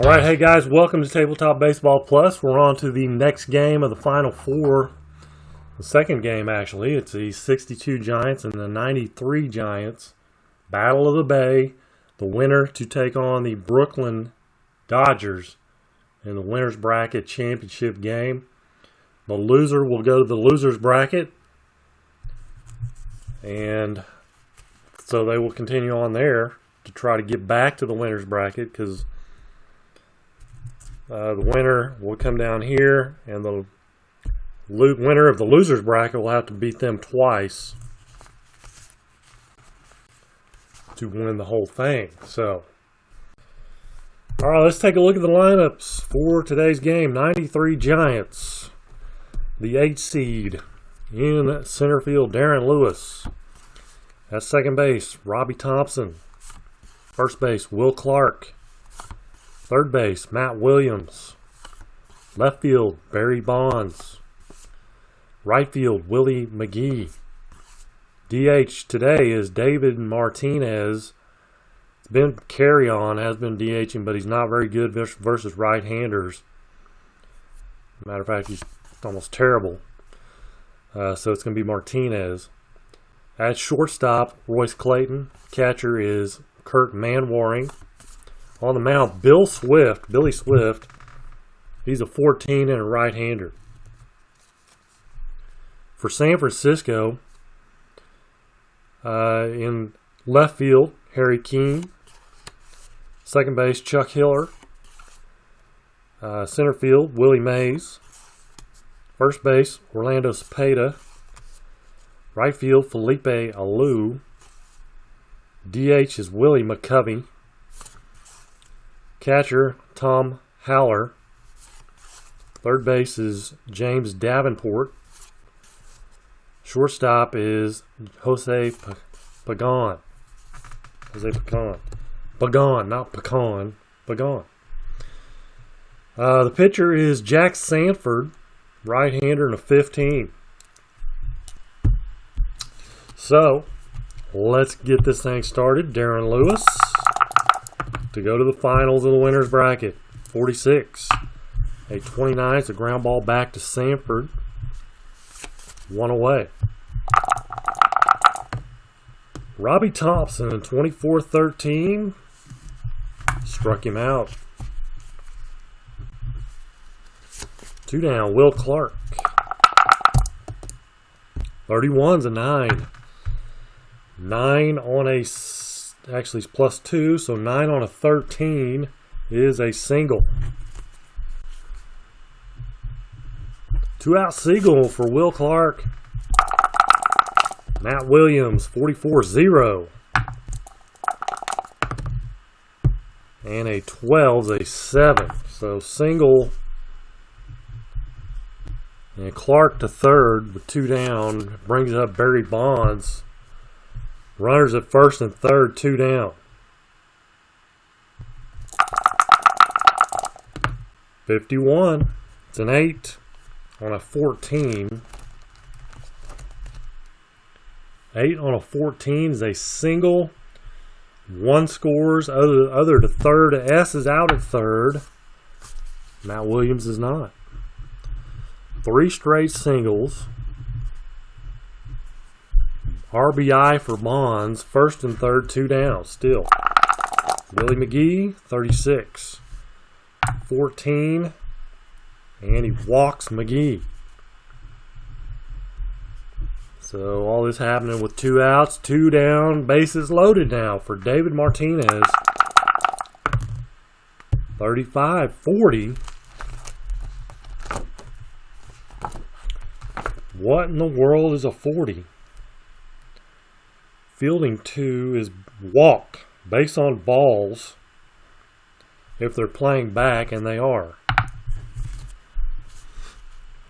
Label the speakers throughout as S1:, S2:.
S1: Alright, hey guys, welcome to Tabletop Baseball Plus. We're on to the next game of the Final Four. The second game, actually. It's the 62 Giants and the 93 Giants. Battle of the Bay. The winner to take on the Brooklyn Dodgers in the winner's bracket championship game. The loser will go to the loser's bracket. And so they will continue on there to try to get back to the winner's bracket, because the winner will come down here, and the winner of the loser's bracket will have to beat them twice to win the whole thing. So, all right, let's take a look at the lineups for today's game. 93 Giants, the 8 seed. In center field, Darren Lewis. At second base, Robbie Thompson. First base, Will Clark. Third base, Matt Williams. Left field, Barry Bonds. Right field, Willie McGee. DH today is David Martinez. It's been carry on, has been DHing, but he's not very good versus right-handers. Matter of fact, he's almost terrible. So it's going to be Martinez. At shortstop, Royce Clayton. Catcher is Kurt Manwaring. On the mound, Billy Swift. He's a 14 and a right-hander. For San Francisco, in left field, Harry Keene. Second base, Chuck Hiller. Center field, Willie Mays. First base, Orlando Cepeda. Right field, Felipe Alou. DH is Willie McCovey. Catcher, Tom Haller. Third base is James Davenport. Shortstop is Jose Pagan. Pagan, not pecan. Pagan. The pitcher is Jack Sanford, right-hander and a 15. So, let's get this thing started. Darren Lewis to go to the finals of the winner's bracket. 46. A 29. It's a ground ball back to Sanford. One away. Robbie Thompson in 24-13 struck him out. 2 down, Will Clark. 31's a 9. 9 on a, actually it's +2, so 9 on a 13 is a single. 2-out single for Will Clark. Matt Williams, 44-0. And a 12's a 7. So single. And Clark to third with 2 down. Brings up Barry Bonds. Runners at first and third, 2 down. 51. It's an 8 on a 14. 8 on a 14 is a single. 1 scores. Other to third. S is out at third. Matt Williams is not. 3 straight singles. RBI for Bonds. First and third, 2 down. Still. Willie McGee, 36. 14. And he walks McGee. So all this happening with 2 outs, 2 down, bases loaded now for David Martinez. 35-40. What in the world is a 40? Fielding 2 is walk, base on balls, if they're playing back, and they are.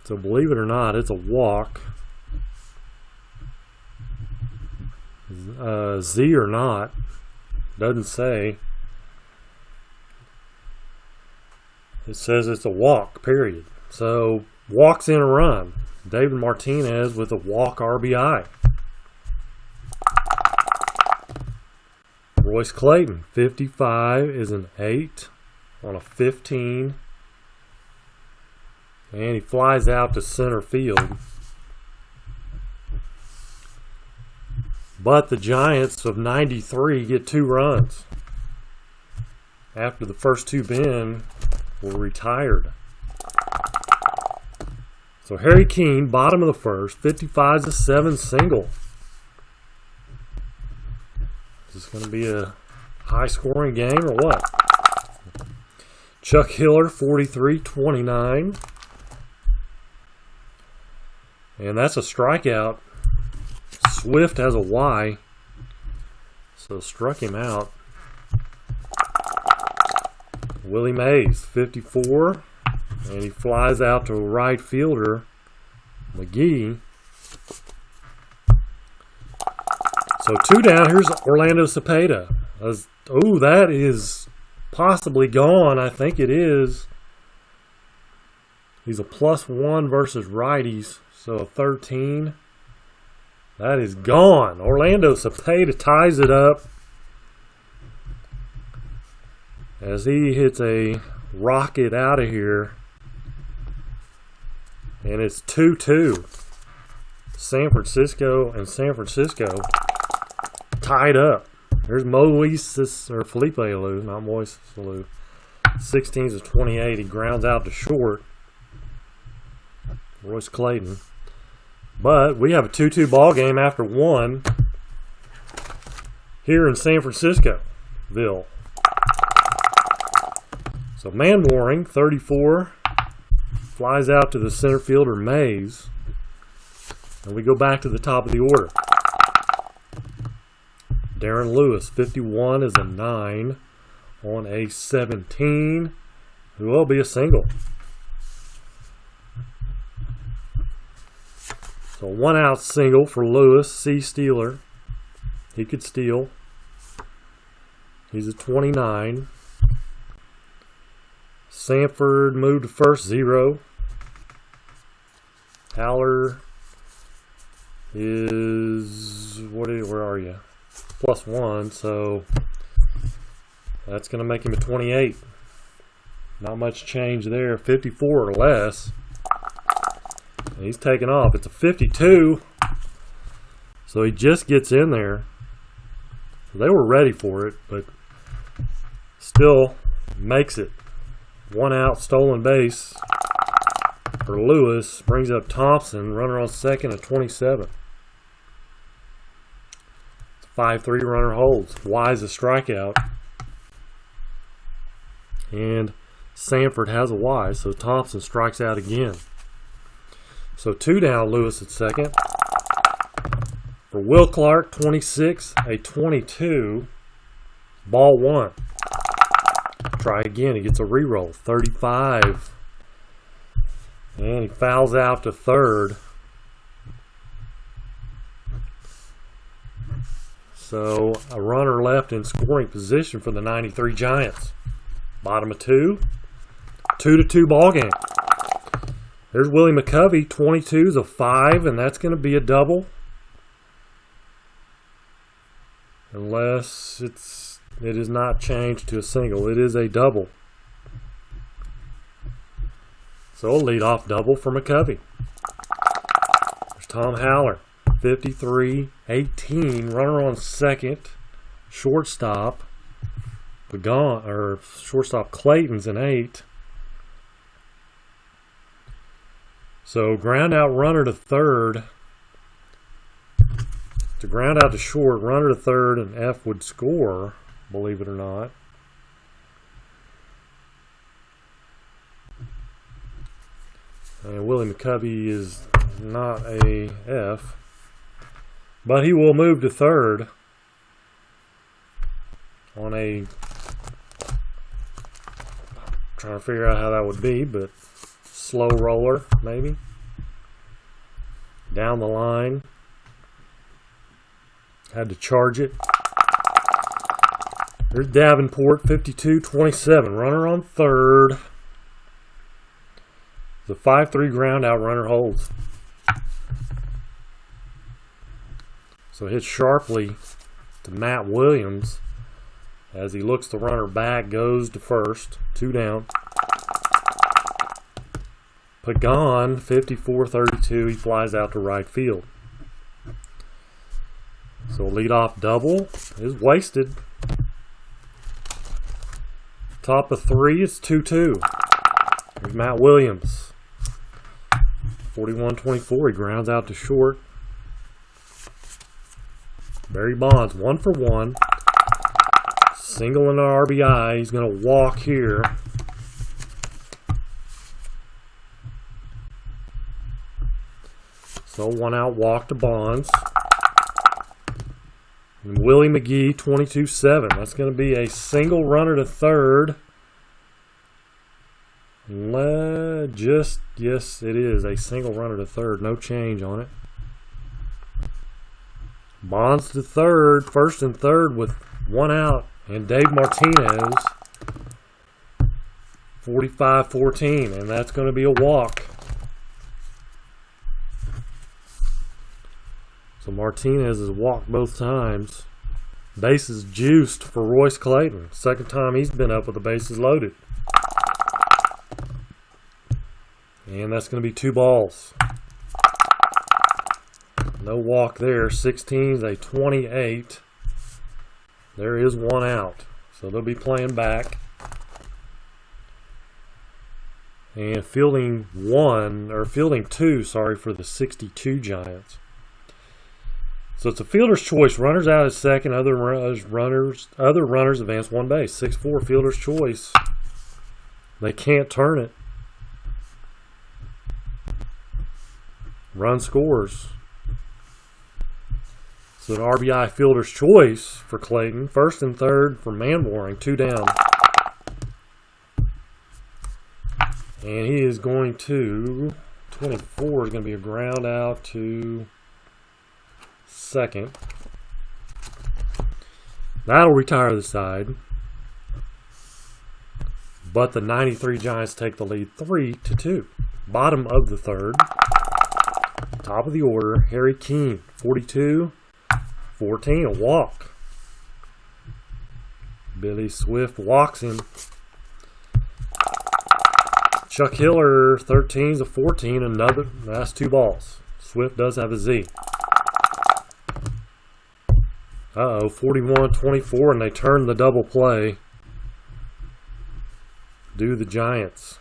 S1: So believe it or not, it's a walk. Z or not, doesn't say. It says it's a walk, period. So walks in a run. David Martinez with a walk RBI. Royce Clayton, 55 is an 8 on a 15. And he flies out to center field. But the Giants of 93 get 2 runs after the first 2 men were retired. So Harry Keene, bottom of the first, 55-7 single. Is this going to be a high-scoring game or what? Chuck Hiller, 43-29. And that's a strikeout. Swift has a Y, so struck him out. Willie Mays, 54, and he flies out to right fielder, McGee. So 2 down, here's Orlando Cepeda. Oh, that is possibly gone. I think it is. He's a +1 versus righties, so a 13. That is gone. Orlando Cepeda ties it up as he hits a rocket out of here. And it's 2-2. San Francisco tied up. There's Felipe Alou, not Moises Alou. 16-28. He grounds out to short. Royce Clayton. But we have a 2-2 ball game after 1 here in San Franciscoville. So Manwaring, 34, flies out to the center fielder Mays. And we go back to the top of the order. Darren Lewis, 51, is a 9 on a 17, who will be a single. So 1-out single for Lewis, C. Steeler. He could steal. He's a 29. Sanford moved to first, 0. Haller is, where are you? +1, so that's going to make him a 28. Not much change there, 54 or less. And he's taking off. It's a 52. So he just gets in there. They were ready for it, but still makes it. 1 out, stolen base for Lewis. Brings up Thompson, runner on second at 27. 5-3 runner holds. Y's a strikeout. And Sanford has a Y, so Thompson strikes out again. So 2 down, Lewis at second. For Will Clark, 26, a 22. Ball 1. Try again. He gets a reroll. 35. And he fouls out to third. So a runner left in scoring position for the 93 Giants. Bottom of 2. 2-2 ball game. There's Willie McCovey, 22 is a 5, and that's going to be a double. Unless it is not changed to a single. It is a double. So a leadoff double for McCovey. There's Tom Haller, 53, 18, runner on second, shortstop. Shortstop Clayton's an 8. So ground out runner to third. To ground out to short, runner to third, and F would score, believe it or not. And Willie McCovey is not a F, but he will move to third on a, trying to figure out how that would be, but slow roller maybe. Down the line. Had to charge it. There's Davenport, 52-27. Runner on third. The 5-3 ground out runner holds. So hit sharply to Matt Williams. As he looks the runner back, goes to first. 2 down. Pagan, 54-32. He flies out to right field. So a leadoff double is wasted. Top of 3, it's 2-2. There's Matt Williams. 41-24. He grounds out to short. Barry Bonds, 1 for 1. Single and an RBI. He's going to walk here. So 1 out walk to Bonds. And Willie McGee, 22-7. That's going to be a single runner to third. Yes, it is a single runner to third. No change on it. Bonds to third, first and third with 1 out. And Dave Martinez, 45-14. And that's going to be a walk. So Martinez has walked both times. Bases juiced for Royce Clayton. Second time he's been up with the bases loaded. And that's going to be 2 balls. No walk there. 16 is a 28. There is 1 out. So they'll be playing back. And fielding 2, for the 62 Giants. So it's a fielder's choice. Runners out at second. Other runners advance 1 base. 6-4 fielder's choice. They can't turn it. Run scores. So an RBI fielder's choice for Clayton. First and third for Manwaring. 2 down. And he is going to 24 is going to be a ground out to second. That'll retire the side. But the 93 Giants take the lead 3-2. Bottom of the third. Top of the order, Harry Keene, 42-14, a walk. Billy Swift walks him. Chuck Hiller, 13-14, that's 2 balls. Swift does have a Z. 41-24, and they turn the double play. Do the Giants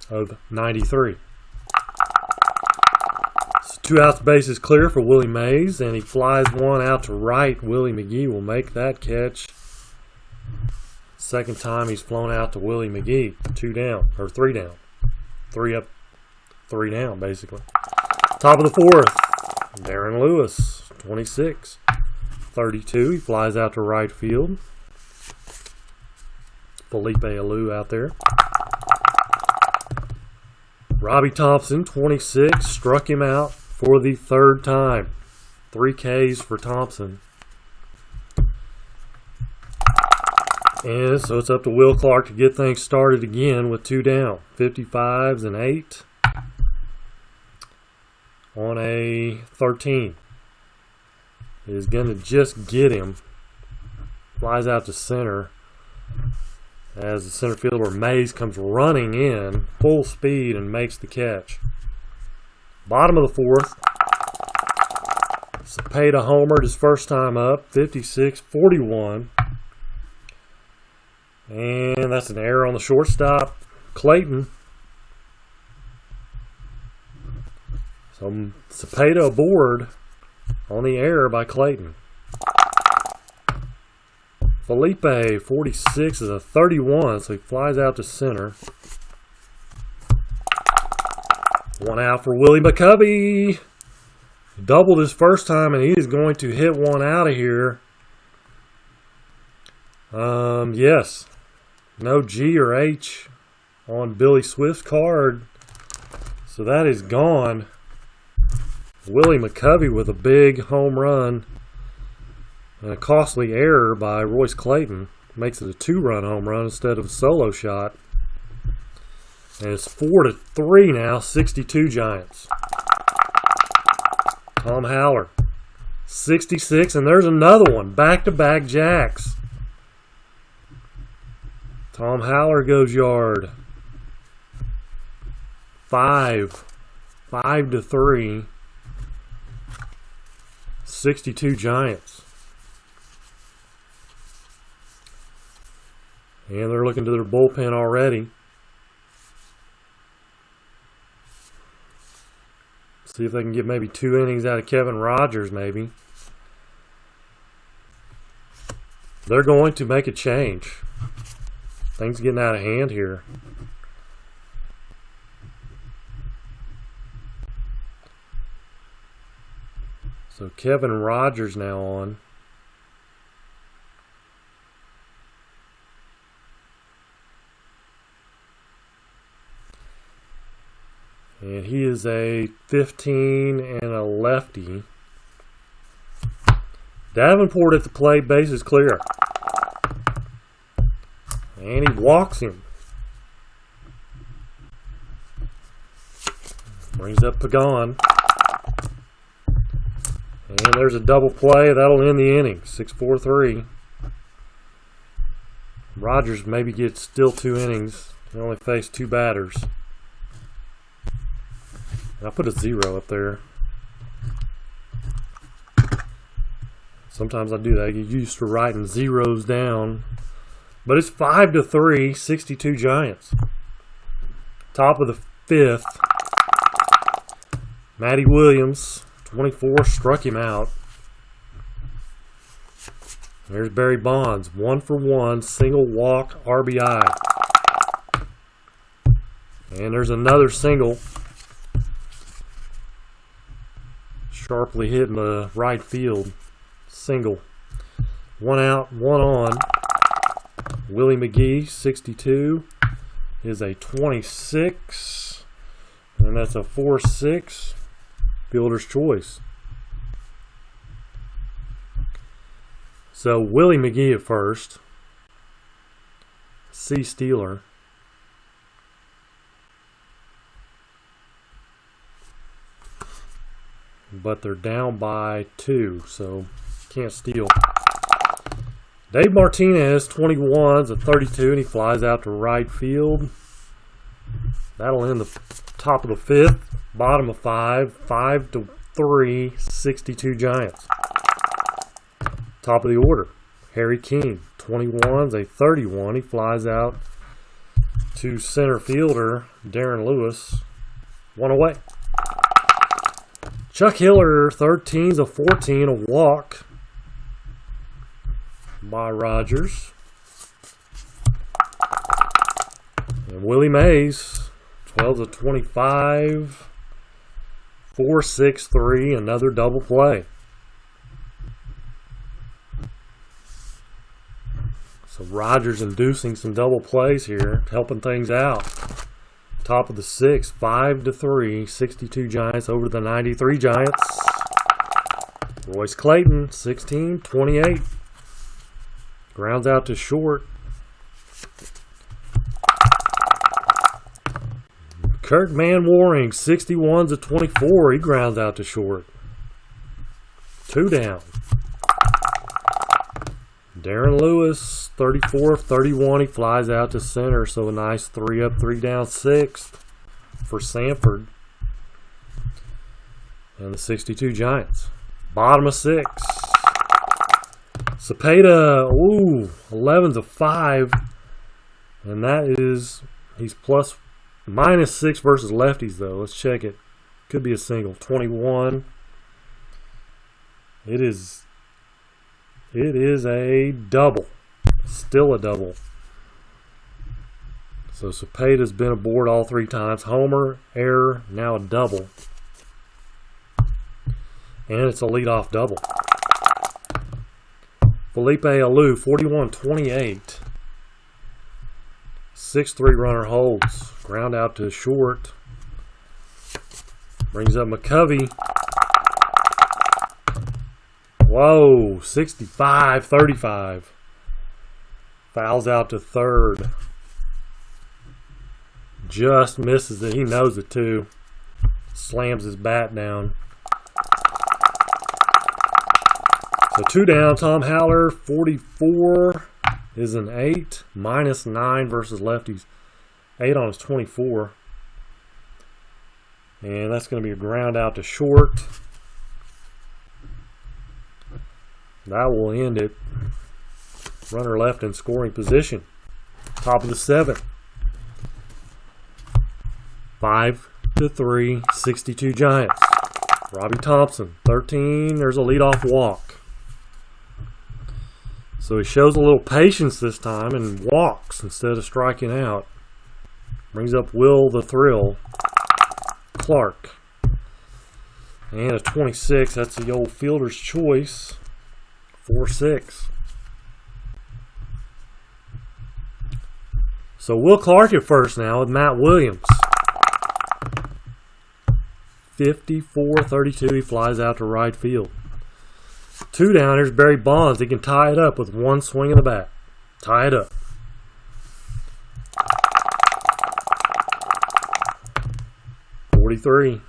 S1: of 93. 2 outs, base is clear for Willie Mays, and he flies 1 out to right. Willie McGee will make that catch. Second time he's flown out to Willie McGee. 2 down, or 3 down. 3 up, 3 down, basically. Top of the 4th, Darren Lewis, 26-32. He flies out to right field. Felipe Alou out there. Robbie Thompson, 26, struck him out for the 3rd time. 3 Ks for Thompson. And so it's up to Will Clark to get things started again with 2 down. 55s and 8 on a 13. Is going to just get him. Flies out to center. As the center fielder Mays comes running in full speed and makes the catch. Bottom of the 4th. Cepeda homered his first time up, 56-41. And that's an error on the shortstop, Clayton. So Cepeda aboard on the error by Clayton. Felipe, 46 is a 31, so he flies out to center. 1 out for Willie McCovey. Doubled his first time, and he is going to hit 1 out of here. Yes. No G or H on Billy Swift's card. So that is gone. Willie McCovey with a big home run. And a costly error by Royce Clayton makes it a 2-run home run instead of a solo shot. And it's 4-3 now, 62 Giants. Tom Haller, 66, and there's another one. Back-to-back jacks. Tom Haller goes yard. 5-3. 62 Giants. And they're looking to their bullpen already. See if they can get maybe 2 innings out of Kevin Rogers, maybe. They're going to make a change. Things getting out of hand here. So Kevin Rogers now on. And he is a 15 and a lefty. Davenport at the plate, base is clear. And he walks him. Brings up Pagan. And there's a double play. That'll end the inning. 6-4-3. Rogers maybe gets still 2 innings. He only faced 2 batters. I'll put a 0 up there. Sometimes I do that. I get used to writing zeros down. But it's 5-3, 62 Giants. Top of the 5th. Matty Williams, 24, struck him out. There's Barry Bonds, 1 for 1, single walk, RBI. And there's another single. Sharply hitting the right field. Single. 1 out, 1 on. Willie McGee, 62, is a 26. And that's a 4-6. Fielder's choice. So Willie McGee at first. C. Steeler. But they're down by 2, so can't steal. Dave Martinez, 21's a 32, and he flies out to right field. That'll end the top of the 5th, bottom of 5, 5-3, 62 Giants. Top of the order, Harry King, 21's a 31. He flies out to center fielder Darren Lewis. 1 away. Chuck Hiller, 13's a 14, a walk by Rogers. And Willie Mays, 12's a 25, 4-6-3, another double play. So Rogers inducing some double plays here, helping things out. Top of the 6th, 5-3, 62 Giants over the 93 Giants. Royce Clayton, 16, 28. Grounds out to short. Kirk Manwaring, 61's a 24. He grounds out to short. 2 down. Darren Lewis, 34 of 31. He flies out to center, so a nice 3 up, 3 down, 6th for Sanford. And the 62 Giants. Bottom of 6. Cepeda, 11's a 5. And that is, he's -6 versus lefties, though. Let's check it. Could be a single. 21. It is a double. Still a double. So Cepeda's been aboard all 3 times. Homer, error, now a double. And it's a leadoff double. Felipe Alou, 41-28. 6-3 runner holds. Ground out to short. Brings up McCovey. Whoa, 65-35. Fouls out to third. Just misses it. He knows it too. Slams his bat down. So 2 down, Tom Haller, 44 is an 8, -9 versus lefties. 8 on his 24. And that's going to be a ground out to short. That will end it. Runner left in scoring position. Top of the 7th. 5-3, 62 Giants. Robbie Thompson, 13. There's a leadoff walk. So he shows a little patience this time and walks instead of striking out. Brings up Will the Thrill Clark. And a 26. That's the old fielder's choice. 4-6. So Will Clark at first now with Matt Williams. 54-32. He flies out to right field. 2 down. Here's Barry Bonds. He can tie it up with one swing of the bat. Tie it up. .43.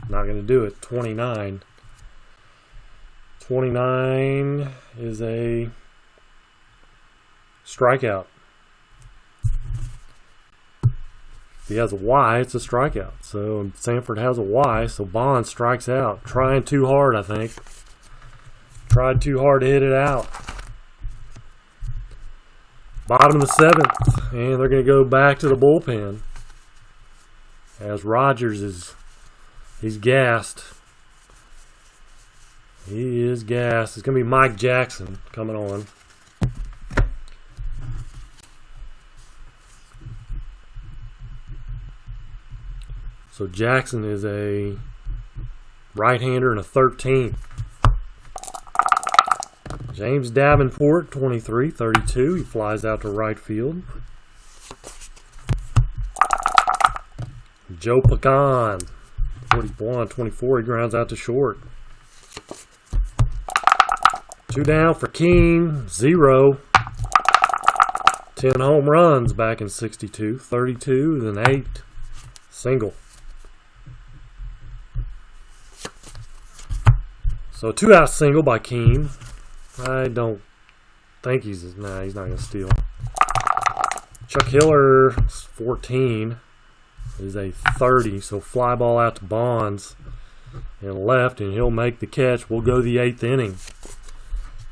S1: Not going to do it. 29. 29 is a strikeout. If he has a Y, it's a strikeout. So Sanford has a Y, so Bonds strikes out. Trying too hard, I think. Tried too hard to hit it out. Bottom of the 7th, and they're going to go back to the bullpen. As Rogers he's gassed. He is gassed. It's going to be Mike Jackson coming on. So Jackson is a right-hander and a 13. James Davenport, 23-32. He flies out to right field. Joe Pecan, 41-24. He grounds out to short. 2 down for Keene, 0. 10 home runs back in 62. 32 is an 8. Single. So 2-out single by Keene. I don't think he's not going to steal. Chuck Hiller, 14, is a 30. So fly ball out to Bonds and left, and he'll make the catch. We'll go the 8th inning.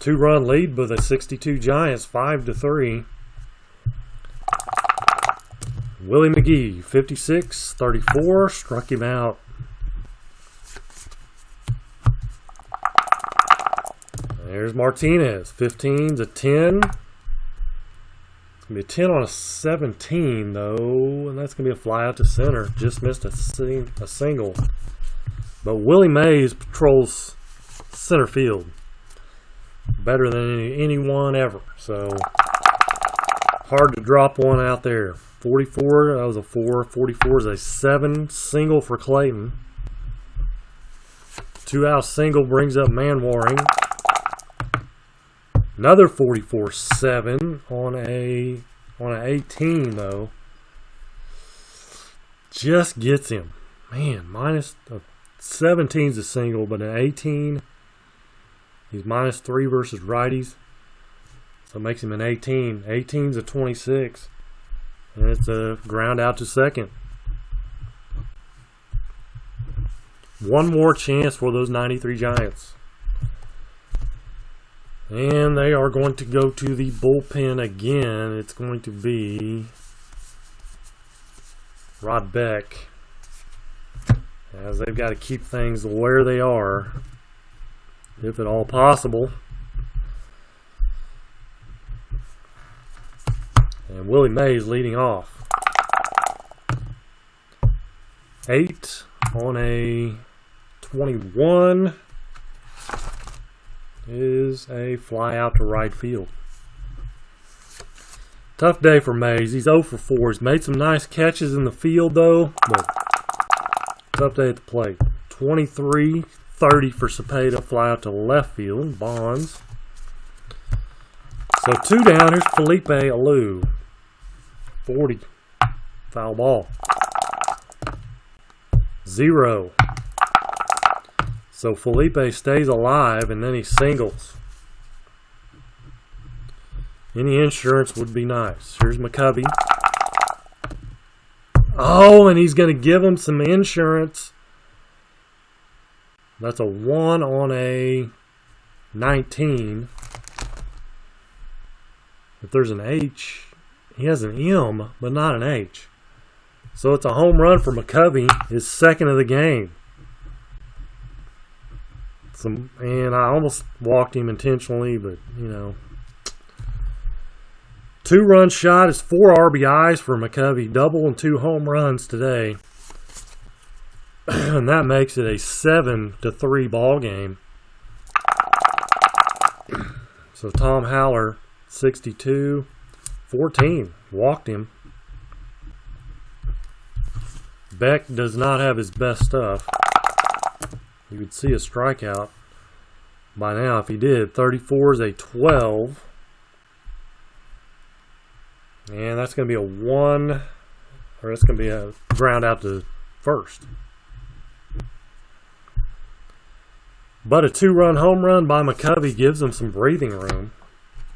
S1: 2-run lead with the 62 Giants, 5-3. Willie McGee, 56-34, struck him out. There's Martinez, 15's a 10. It's going to be a 10 on a 17, though, and that's going to be a fly out to center. Just missed a single. But Willie Mays patrols center field better than anyone ever. So, hard to drop one out there. 44, that was a 4. 44 is a 7. Single for Clayton. 2-out single brings up Manwaring. Another 44-7 on an 18 though. Just gets him. Man, minus 17's a single, but an 18, he's -3 versus righties. So it makes him an 18. 18's a 26. And it's a ground out to second. One more chance for those 93 Giants. And they are going to go to the bullpen again. It's going to be Rod Beck, as they've got to keep things where they are, if at all possible. And Willie Mays leading off. 8 on a 21. Is a fly out to right field. Tough day for Mays. He's 0 for 4. He's made some nice catches in the field, though. But tough day at the plate. 23-30 for Cepeda. Fly out to left field. Bonds. So 2 down. Here's Felipe Alou. 40. Foul ball. 0. So Felipe stays alive, and then he singles. Any insurance would be nice. Here's McCovey. Oh, and he's going to give him some insurance. That's a 1 on a 19. If there's an H, he has an M, but not an H. So it's a home run for McCovey, his second of the game. And I almost walked him intentionally, but, you know. 2-run shot is 4 RBIs for McCovey. Double and 2 home runs today. And that makes it a 7-3 ball game. So Tom Haller, 62-14. Walked him. Beck does not have his best stuff. You would see a strikeout by now if he did. 34 is a 12. And that's going to be a 1, or it's going to be a ground out to first. But a 2-run home run by McCovey gives them some breathing room.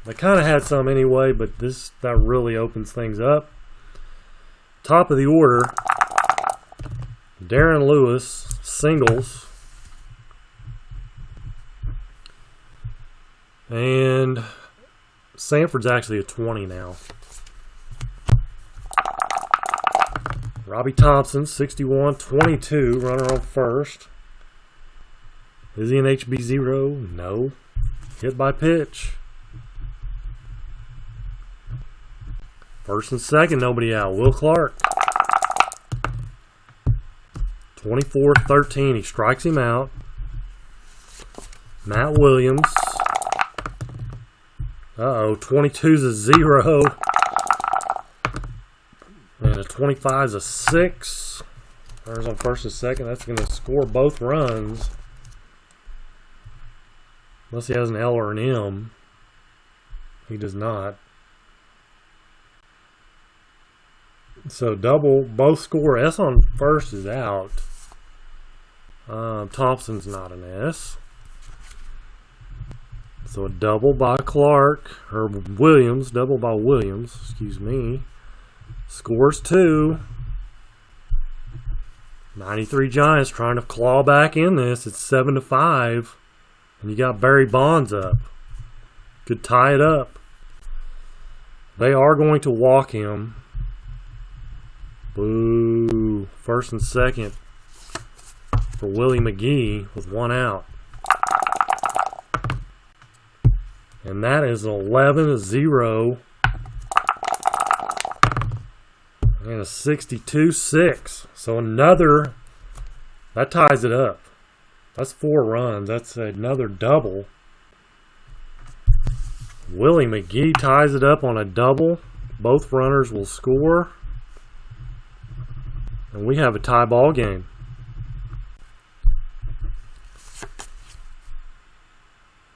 S1: They kind of had some anyway, but that really opens things up. Top of the order, Darren Lewis, singles. And Sanford's actually a 20 now. Robbie Thompson, 61-22, runner on first. Is he an HB0? No. Hit by pitch. First and second, nobody out. Will Clark. 24-13, he strikes him out. Matt Williams. 22's a 0. And a 25's a 6. Runners on first and second. That's going to score both runs. Unless he has an L or an M. He does not. So double, both score. S on first is out. Thompson's not an S. So a double by Clark, or Williams, double by Williams, excuse me. Scores 2. 93 Giants trying to claw back in this. It's 7-5. And you got Barry Bonds up. Could tie it up. They are going to walk him. Boo. First and second for Willie McGee with 1 out. And that is 11-0. And a 62-6. So another, that ties it up. That's 4 runs. That's another double. Willie McGee ties it up on a double. Both runners will score. And we have a tie ball game.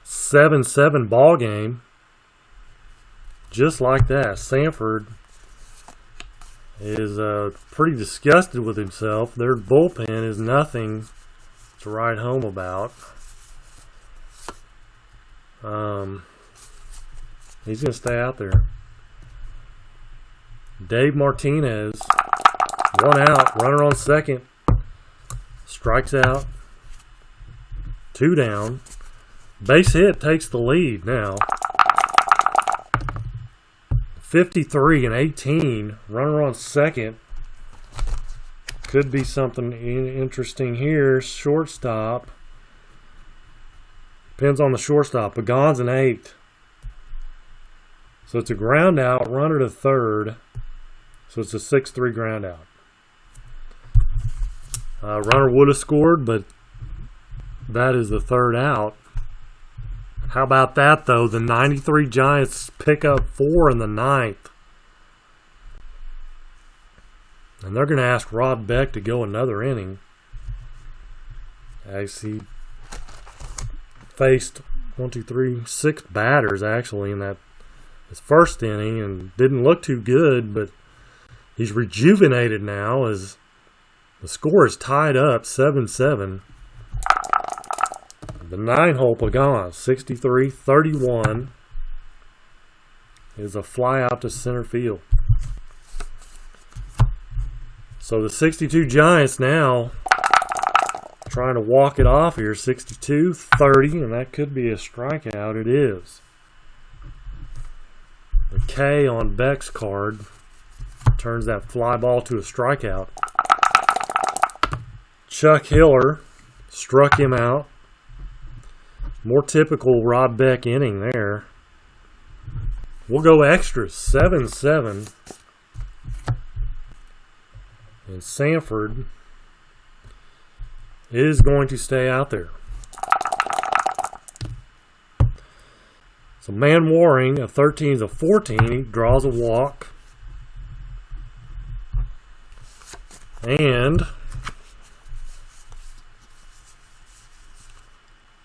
S1: 7-7 ball game. Just like that. Sanford is pretty disgusted with himself. Their bullpen is nothing to write home about. He's going to stay out there. Dave Martinez, 1 out, runner on second. Strikes out. 2 down. Base hit takes the lead now. 53-18, runner on second. Could be something interesting here. Shortstop. Depends on the shortstop. Pagan's an 8. So it's a ground out, runner to third. So it's a 6-3 ground out. Runner would have scored, but that is the 3rd out. How about that, though? The 93 Giants pick up 4 in the 9th. And they're going to ask Rod Beck to go another inning. As he faced 6 batters, actually, in his first inning, and didn't look too good, but he's rejuvenated now as the score is tied up 7-7. The 9-hole Pagan, 63-31, is a fly out to center field. So the 62 Giants now trying to walk it off here, 62-30, and that could be a strikeout. It is. The K on Beck's card turns that fly ball to a strikeout. Chuck Hiller struck him out. More typical Rob Beck inning there. We'll go extras, 7-7. And Sanford is going to stay out there. So Man Waring, a 13 is a 14. He draws a walk. And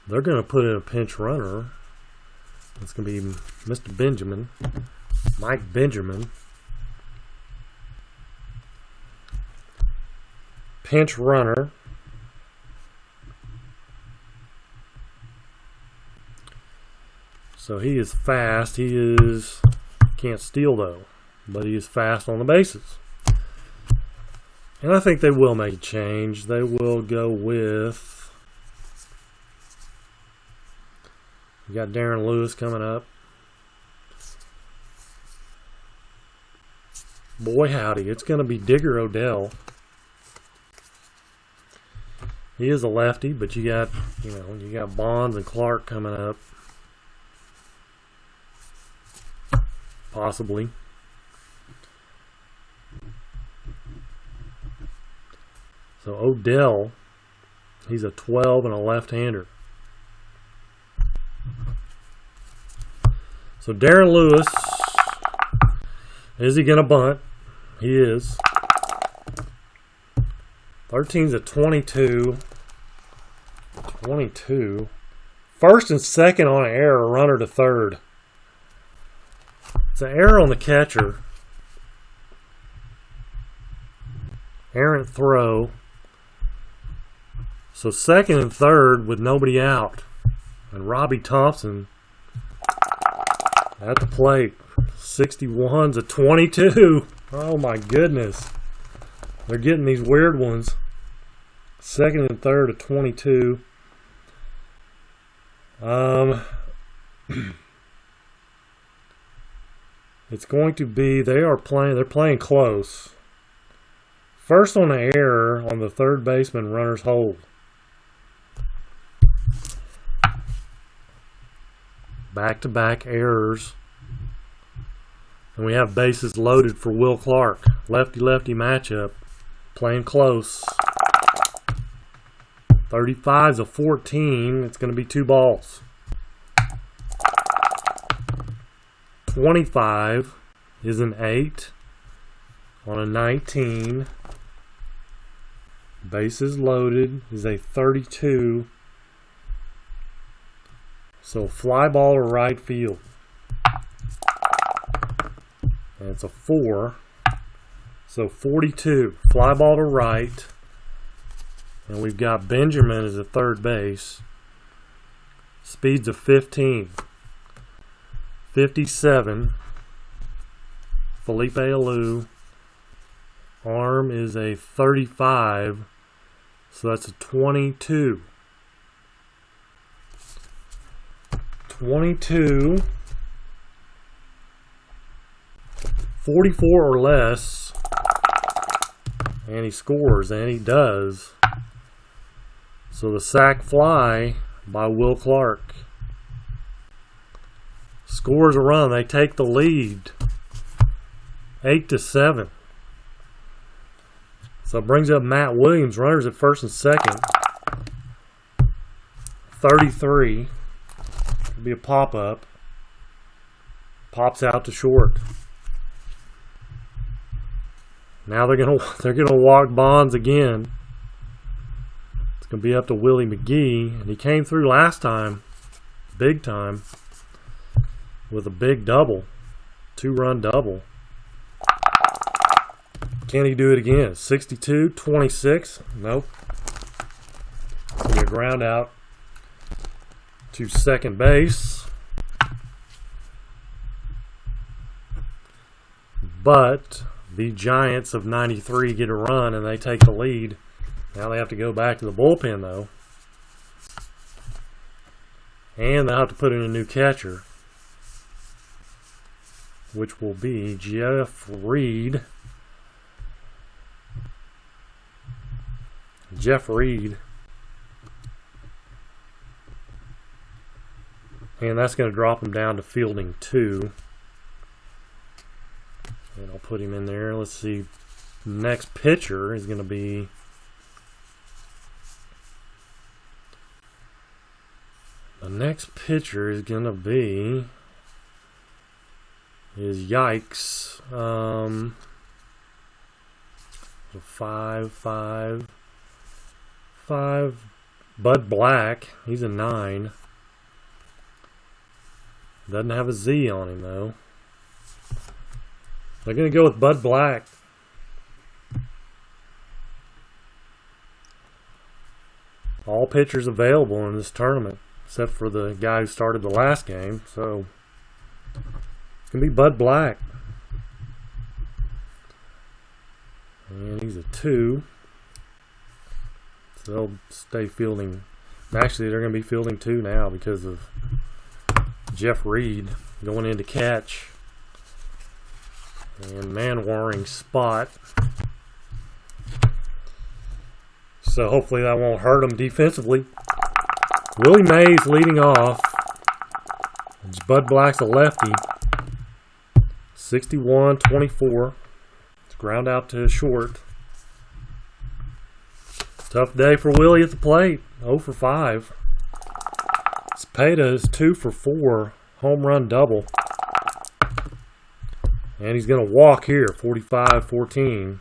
S1: they're going to put in a pinch runner. It's going to be Mr. Benjamin, Mike Benjamin. Pinch runner. So he is fast. He can't steal though, but he is fast on the bases. And I think they will make a change. They will go with, you got Darren Lewis coming up. Boy howdy, it's going to be Digger Odell. He is a lefty, but you got Bonds and Clark coming up. Possibly. So Odell, he's a 12 and a left-hander. So Darren Lewis, is he going to bunt? He is. 13's a 22. 22. First and second on an error, runner to third. It's an error on the catcher. Errant throw. So second and third with nobody out. And Robbie Thompson at the plate. 61's a 22. Oh my goodness. They're getting these weird ones. Second and third a 22. It's going to be, they're playing close. First on the error on the third baseman, runner's hold. Back-to-back errors. And we have bases loaded for Will Clark. Lefty-lefty matchup. Playing close. 35's a 14. It's going to be 2 balls. 25 is an 8 on a 19. Bases loaded is a 32. So fly ball to right field. And it's a 4. So 42. Fly ball to right. And we've got Benjamin as a third base. Speed's a 15. 57. Felipe Alou. Arm is a 35. So that's a 22. 22. 44 or less. And he scores, and he does. So the sac fly by Will Clark scores a run. They take the lead 8-7. So it brings up Matt Williams. Runners at first and second. 33. Could be a pop-up. Pops out to short. Now they're gonna walk Bonds again. It's gonna be up to Willie McGee, and he came through last time, big time, with a big double, 2-run double. Can he do it again? 62-26. Nope. It's gonna be a ground out. to second base. But the Giants of 93 get a run and they take the lead. Now they have to go back to the bullpen, though. And they'll have to put in a new catcher, which will be Jeff Reed. And that's going to drop him down to fielding 2. And I'll put him in there. Let's see. Next pitcher is going to be Yikes. 5. Bud Black. He's a 9. Doesn't have a Z on him, though. They're going to go with Bud Black. All pitchers available in this tournament, except for the guy who started the last game. So, it's going to be Bud Black. And he's a 2. So, they'll stay fielding. Actually, they're going to be fielding 2 now because of Jeff Reed going in to catch. And man-warring spot. So hopefully that won't hurt him defensively. Willie Mays leading off. Bud Black's a lefty. 61-24. It's ground out to short. Tough day for Willie at the plate. 0 for 5. Cepeda is 2 for 4. Home run double. And he's going to walk here, 45-14.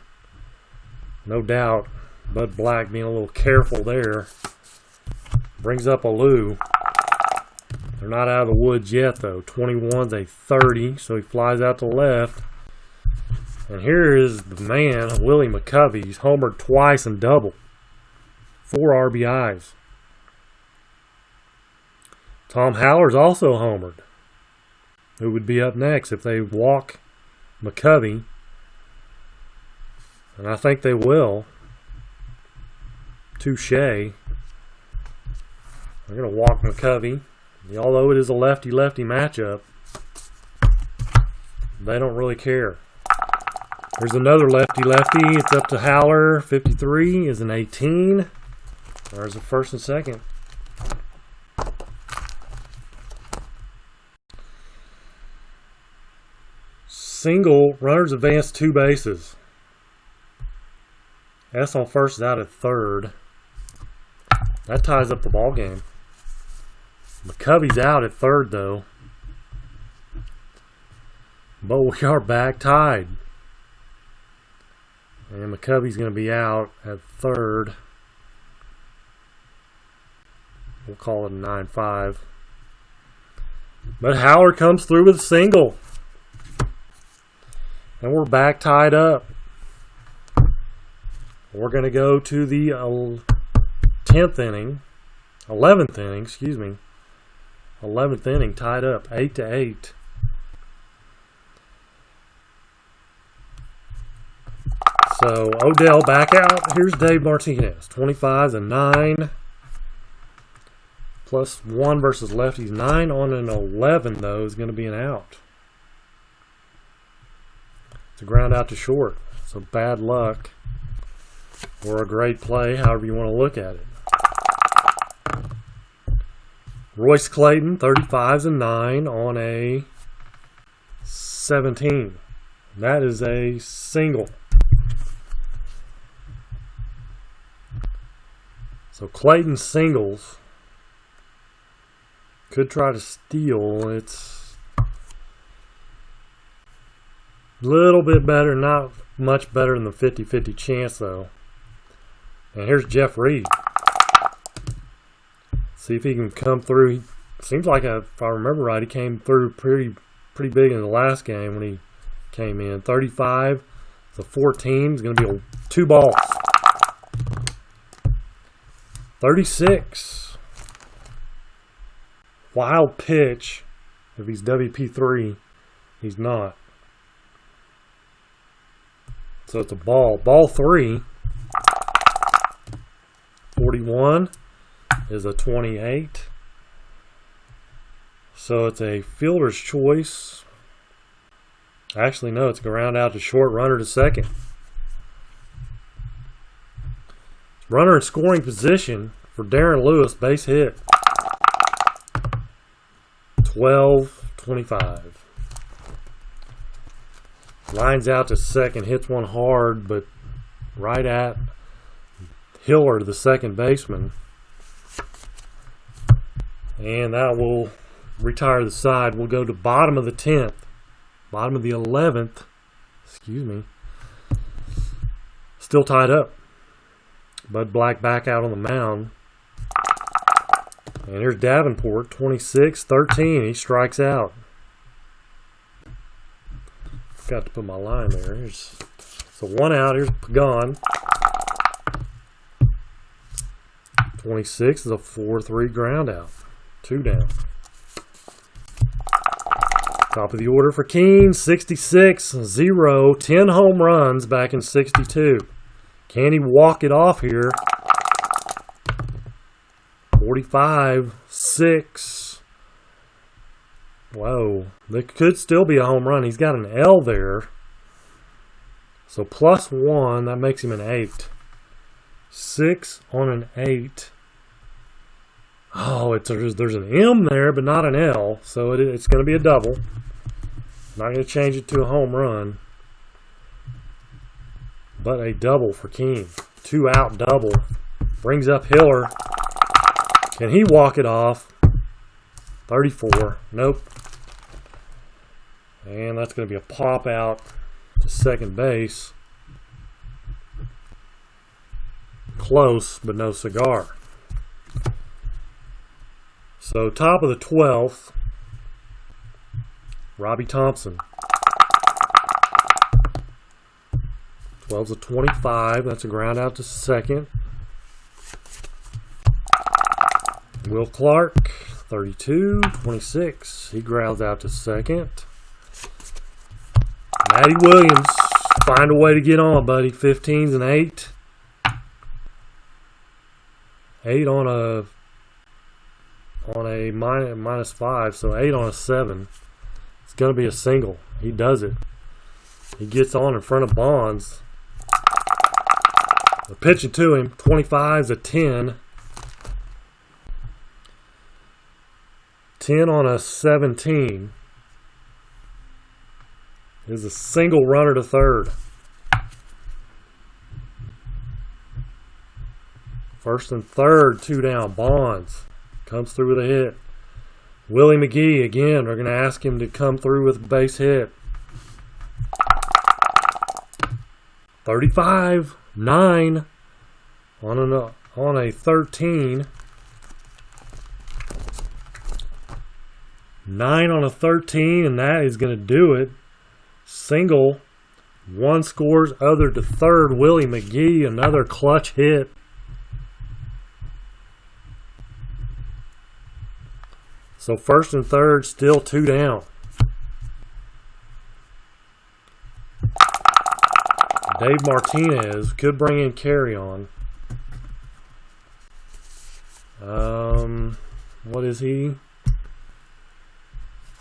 S1: No doubt, Bud Black being a little careful there. Brings up a Lou. They're not out of the woods yet, though. 21's a 30, so he flies out to left. And here is the man, Willie McCovey. He's homered twice and double. 4 RBIs. Tom Haller's also homered. Who would be up next if they walk McCovey, and I think they will. Touche. They're going to walk McCovey. Although it is a lefty-lefty matchup, they don't really care. There's another lefty-lefty. It's up to Haller. 53 is an 18. There's a first and second. Single, runners advance 2 bases. S on first is out at third. That ties up the ball game. McCovey's out at third, though. But we are back tied. And McCovey's going to be out at third. We'll call it a 9-5. But Howard comes through with a single. And we're back tied up. We're going to go to the 11th inning, 11th inning, tied up, 8-8. So, Odell back out. Here's Dave Martinez. 25's a 9. Plus 1 versus lefties. 9 on an 11, though, is going to be an out. It's a ground out to short. So, bad luck. Or a great play, however you want to look at it. Royce Clayton, 35's a 9 on a 17. That is a single. So Clayton singles. Could try to steal. It's a little bit better, not much better than the 50-50 chance, though. And here's Jeff Reed. See if he can come through. He seems like, if I remember right, he came through pretty big in the last game when he came in. 35, so 14 is going to be 2 balls. 36. wild pitch. If he's WP3, he's not. So it's a ball. Ball 3. 41 is a 28. So it's a fielder's choice. Actually, no, it's a ground out to short, runner to second. Runner in scoring position for Darren Lewis, base hit. 12-25. Lines out to second, hits one hard, but right at Hiller, the second baseman. And that will retire the side. We'll go to bottom of the 10th. Bottom of the 11th. Excuse me. Still tied up. Bud Black back out on the mound. And here's Davenport, 26-13. He strikes out. Forgot to put my line there. So 1 out. Here's Pagan. 26 is a 4-3 ground out. 2 down. Top of the order for Keene, 66-0. 10 home runs back in 62. Can he walk it off here? 45-6. Whoa. There could still be a home run. He's got an L there. So +1, that makes him an 8. 6 on an 8. Oh, there's an M there, but not an L. So it's going to be a double. Not going to change it to a home run. But a double for Keene. 2 out double. Brings up Hiller. Can he walk it off? 34. Nope. And that's going to be a pop out to second base. Close, but no cigar. So top of the 12th, Robbie Thompson. 12's a 25. That's a ground out to second. Will Clark, 32-26. He grounds out to second. Matty Williams, find a way to get on, buddy. 15's an 8. 8 on a -5, so 8 on a 7. It's going to be a single. He does it. He gets on in front of Bonds. They're pitching to him. 25's a 10. 10 on a 17 is a single runner to third. First and third, 2 down. Bonds comes through with a hit. Willie McGee, again, we're going to ask him to come through with a base hit. 35-9 on a 13. 9 on a 13, and that is going to do it. Single. 1 scores, other to third. Willie McGee, another clutch hit. So first and third, still 2 down. Dave Martinez could bring in Carry On. What is he?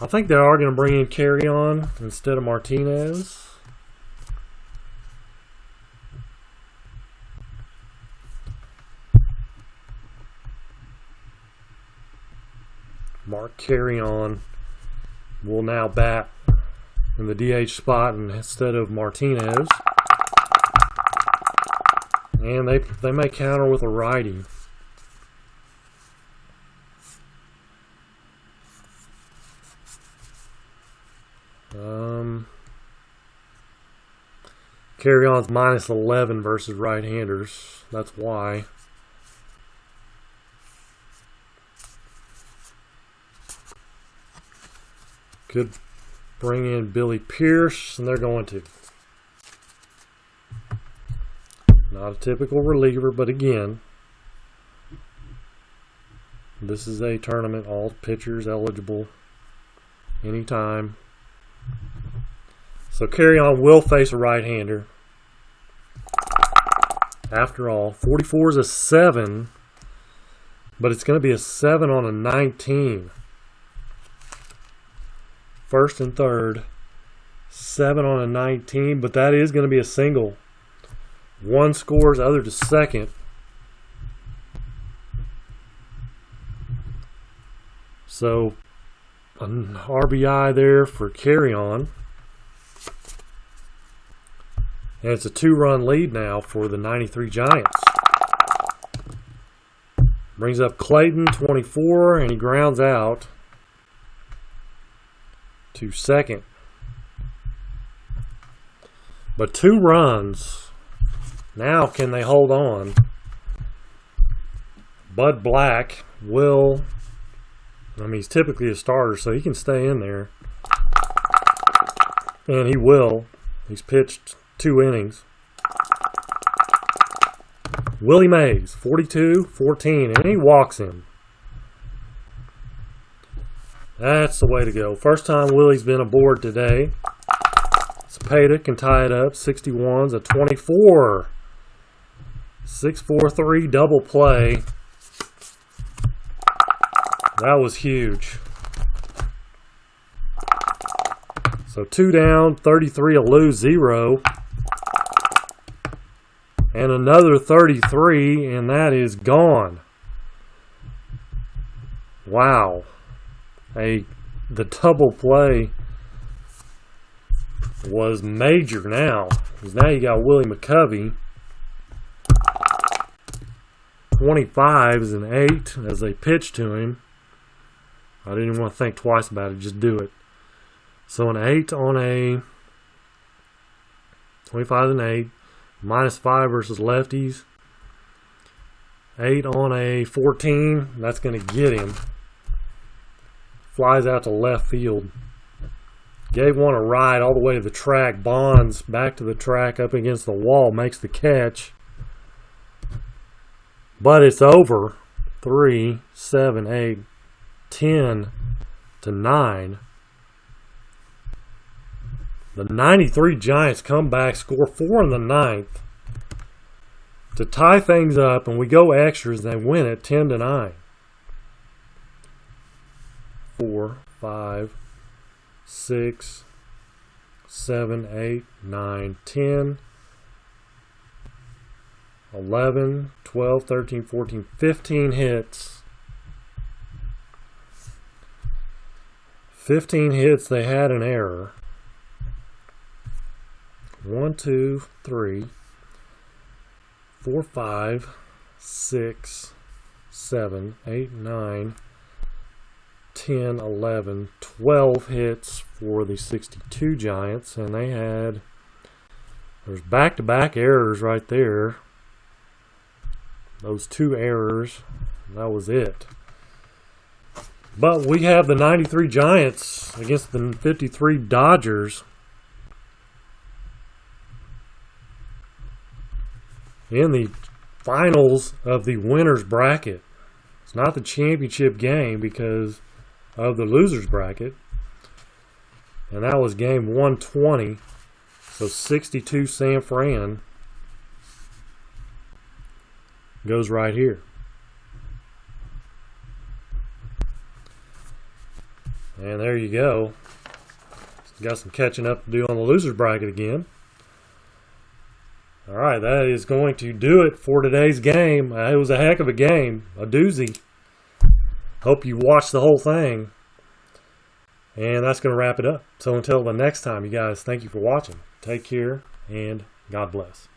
S1: I think they are going to bring in Carry On instead of Martinez. Mark Carry On will now bat in the DH spot instead of Martinez. And they may counter with a righty. Carry On's -11 versus right-handers. That's why. Could bring in Billy Pierce, and they're going to. Not a typical reliever, but again, This is a tournament. All pitchers eligible anytime. So Carry On will face a right-hander. After all, 44 is a 7, but it's going to be a 7 on a 19. First and third, 7 on a 19, but that is going to be a single. One scores, other to second. So an RBI there for Carry On. And it's a 2-run lead now for the 93 Giants. Brings up Clayton, 24, and he grounds out to second. But 2 runs. Now can they hold on? Bud Black will, he's typically a starter, so he can stay in there. And he will. He's pitched 2 innings. Willie Mays, 42-14, and he walks him. That's the way to go. First time Willie's been aboard today. Cepeda can tie it up. 61's a 24. 6-4-3 double play. That was huge. So 2 down, 33 to lose, 0. And another 33, and that is gone. Wow. The double play was major now. Because now you got Willie McCovey. 25 is an 8 as they pitch to him. I didn't even want to think twice about it. Just do it. So an 8 on a 25 is an 8. -5 versus lefties. 8 on a 14. That's going to get him. Flies out to left field. Gave one a ride all the way to the track. Bonds back to the track up against the wall. Makes the catch. But it's over. 3, 7, 8, 10 to 9. The 93 Giants come back, score 4 in the 9th to tie things up, and we go extras, and they win it 10 to 9. 4, 5, 6, 7, 8, 9, 10, 11, 12, 13, 14, 15 hits. 15 hits, they had an error. 1, 2, 3, 4, 5, 6, 7, 8, 9, 10, 11, 12 hits for the 62 Giants, and there's back-to-back errors right there. Those 2 errors, that was it. But we have the 93 Giants against the 53 Dodgers in the finals of the winner's bracket. It's not the championship game because of the loser's bracket. And that was game 120. So 62 San Fran goes right here. And there you go. Got some catching up to do on the loser's bracket again. All right, that is going to do it for today's game. It was a heck of a game, a doozy. Hope you watched the whole thing. And that's going to wrap it up. So until the next time, you guys, thank you for watching. Take care, and God bless.